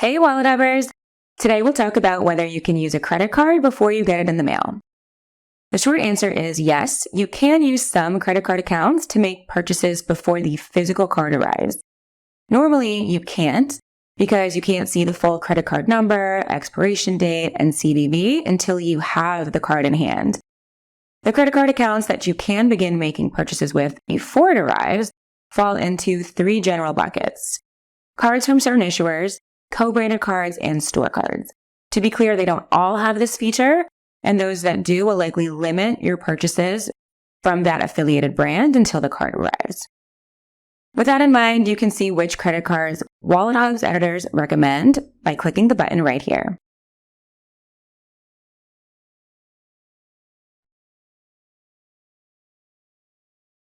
Hey wallet lovers! Today we'll talk about whether you can use a credit card before you get it in the mail. The short answer is yes, you can use some credit card accounts to make purchases before the physical card arrives. Normally you can't because you can't see the full credit card number, expiration date, and CVV until you have the card in hand. The credit card accounts that you can begin making purchases with before it arrives fall into three general buckets: cards from certain issuers, co-branded cards, and store cards. To be clear, they don't all have this feature, and those that do will likely limit your purchases from that affiliated brand until the card arrives. With that in mind, you can see which credit cards Wallet Hub's editors recommend by clicking the button right here.